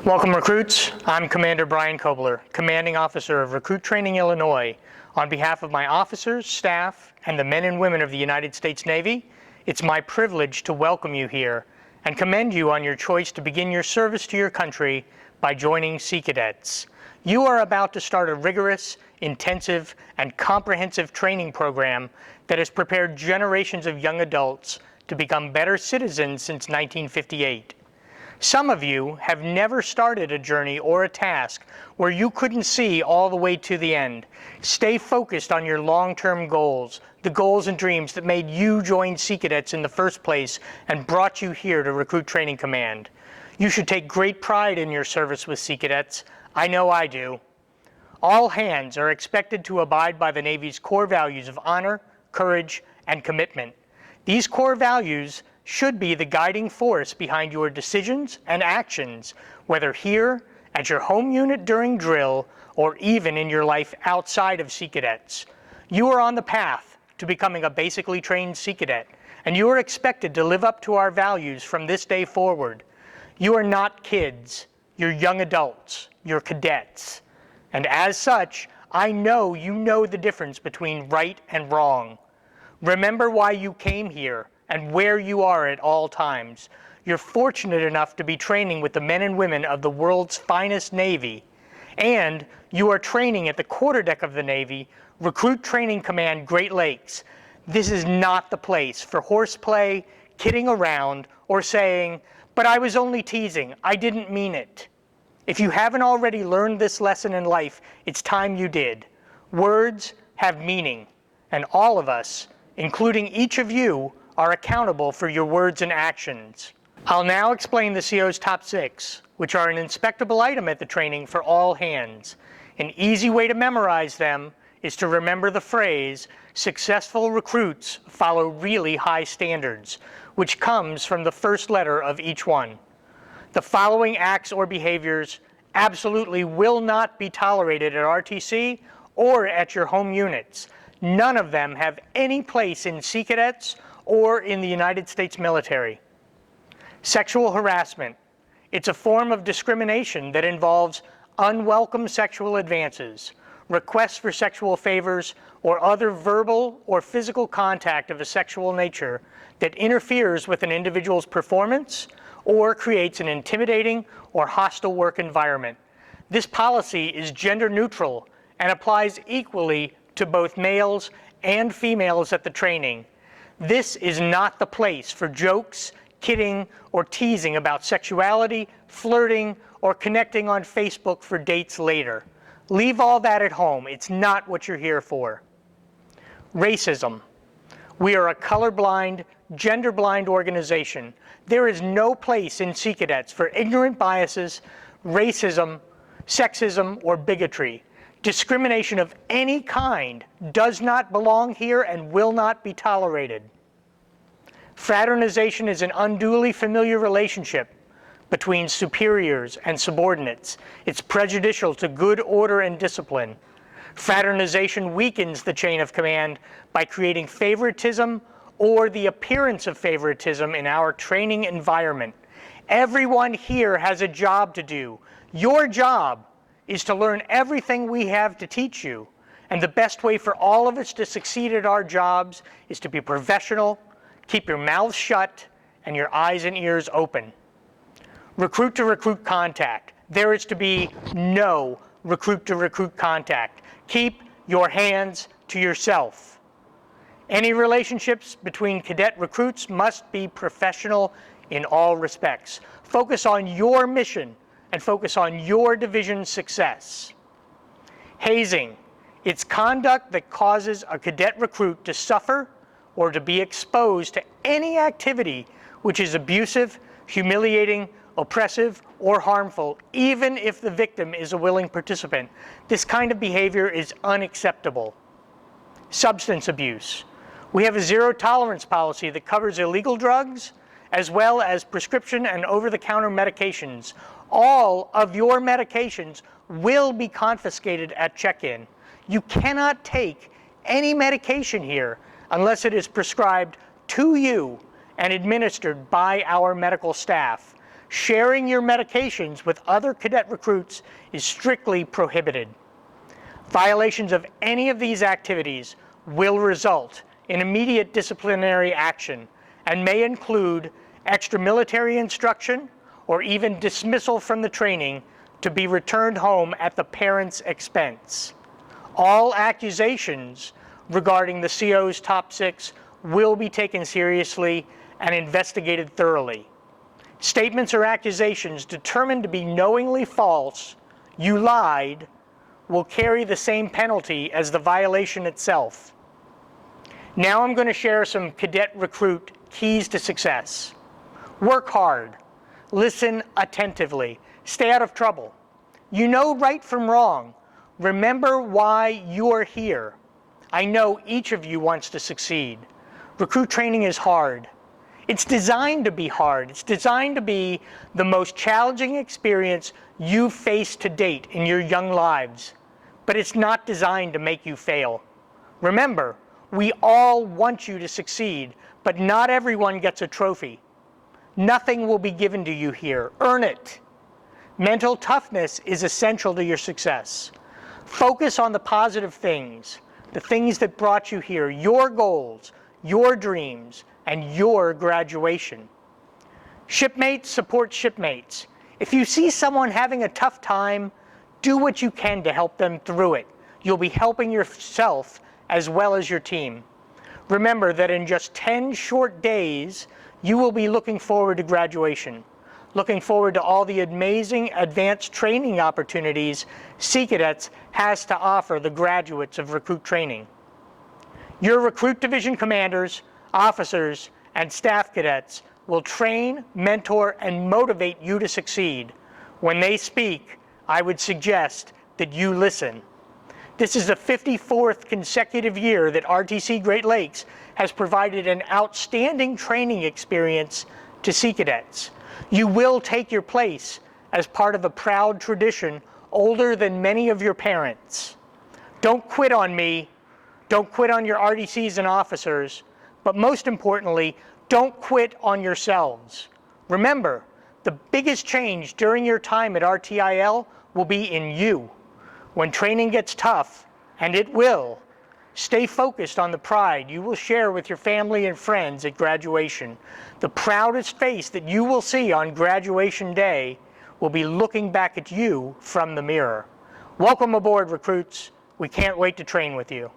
Welcome recruits, I'm Commander Brian Kobleur, Commanding Officer of Recruit Training Illinois. On behalf of my officers, staff, and the men and women of the United States Navy, it's my privilege to welcome you here and commend you on your choice to begin your service to your country by joining Sea Cadets. You are about to start a rigorous, intensive, and comprehensive training program that has prepared generations of young adults to become better citizens since 1958. Some of you have never started a journey or a task where you couldn't see all the way to the end. Stay focused on your long-term goals, the goals and dreams that made you join Sea Cadets in the first place and brought you here to Recruit Training Command. You should take great pride in your service with Sea Cadets. I know I do. All hands are expected to abide by the Navy's core values of honor, courage, and commitment. These core values should be the guiding force behind your decisions and actions, whether here, at your home unit during drill, or even in your life outside of Sea Cadets. You are on the path to becoming a basically trained Sea Cadet, and you are expected to live up to our values from this day forward. You are not kids, you're young adults, you're cadets. And as such, I know you know the difference between right and wrong. Remember why you came here and where you are at all times. You're fortunate enough to be training with the men and women of the world's finest Navy, and you are training at the quarterdeck of the Navy, Recruit Training Command, Great Lakes. This is not the place for horseplay, kidding around, or saying, "But I was only teasing, I didn't mean it." If you haven't already learned this lesson in life, it's time you did. Words have meaning, and all of us, including each of you, are accountable for your words and actions. I'll now explain the CO's top 6, which are an inspectable item at the training for all hands. An easy way to memorize them is to remember the phrase, "Successful recruits follow really high standards," which comes from the first letter of each one. The following acts or behaviors absolutely will not be tolerated at RTC or at your home units. None of them have any place in Sea Cadets or in the United States military. Sexual harassment. It's a form of discrimination that involves unwelcome sexual advances, requests for sexual favors, or other verbal or physical contact of a sexual nature that interferes with an individual's performance or creates an intimidating or hostile work environment. This policy is gender neutral and applies equally to both males and females at the training. This is not the place for jokes, kidding, or teasing about sexuality, flirting, or connecting on Facebook for dates later. Leave all that at home. It's not what you're here for. Racism. We are a colorblind, gender-blind organization. There is no place in Sea Cadets for ignorant biases, racism, sexism, or bigotry. Discrimination of any kind does not belong here and will not be tolerated. Fraternization is an unduly familiar relationship between superiors and subordinates. It's prejudicial to good order and discipline. Fraternization weakens the chain of command by creating favoritism or the appearance of favoritism in our training environment. Everyone here has a job to do. Your job is to learn everything we have to teach you. And the best way for all of us to succeed at our jobs is to be professional, keep your mouth shut, and your eyes and ears open. Recruit-to-recruit contact. There is to be no recruit-to-recruit contact. Keep your hands to yourself. Any relationships between cadet recruits must be professional in all respects. Focus on your mission and focus on your division's success. Hazing. It's conduct that causes a cadet recruit to suffer or to be exposed to any activity which is abusive, humiliating, oppressive, or harmful, even if the victim is a willing participant. This kind of behavior is unacceptable. Substance abuse. We have a zero-tolerance policy that covers illegal drugs, as well as prescription and over-the-counter medications. All of your medications will be confiscated at check-in. You cannot take any medication here unless it is prescribed to you and administered by our medical staff. Sharing your medications with other cadet recruits is strictly prohibited. Violations of any of these activities will result in immediate disciplinary action and may include extra-military instruction or even dismissal from the training to be returned home at the parent's expense. All accusations regarding the CO's top 6 will be taken seriously and investigated thoroughly. Statements or accusations determined to be knowingly false, you lied, will carry the same penalty as the violation itself. Now I'm going to share some cadet recruit keys to success. Work hard. Listen attentively. Stay out of trouble. You know right from wrong. Remember why you are here. I know each of you wants to succeed. Recruit training is hard. It's designed to be hard. It's designed to be the most challenging experience you've faced to date in your young lives. But it's not designed to make you fail. Remember, we all want you to succeed, but not everyone gets a trophy. Nothing will be given to you here. Earn it. Mental toughness is essential to your success. Focus on the positive things, the things that brought you here, your goals, your dreams, and your graduation. Shipmates support shipmates. If you see someone having a tough time, do what you can to help them through it. You'll be helping yourself as well as your team. Remember that in just 10 short days, you will be looking forward to graduation, looking forward to all the amazing advanced training opportunities Sea Cadets has to offer the graduates of recruit training. Your recruit division commanders, officers, and staff cadets will train, mentor, and motivate you to succeed. When they speak, I would suggest that you listen. This is the 54th consecutive year that RTC Great Lakes has provided an outstanding training experience to Sea Cadets. You will take your place as part of a proud tradition older than many of your parents. Don't quit on me. Don't quit on your RDCs and officers. But most importantly, don't quit on yourselves. Remember, the biggest change during your time at RTIL will be in you. When training gets tough, and it will, stay focused on the pride you will share with your family and friends at graduation. The proudest face that you will see on graduation day will be looking back at you from the mirror. Welcome aboard, recruits. We can't wait to train with you.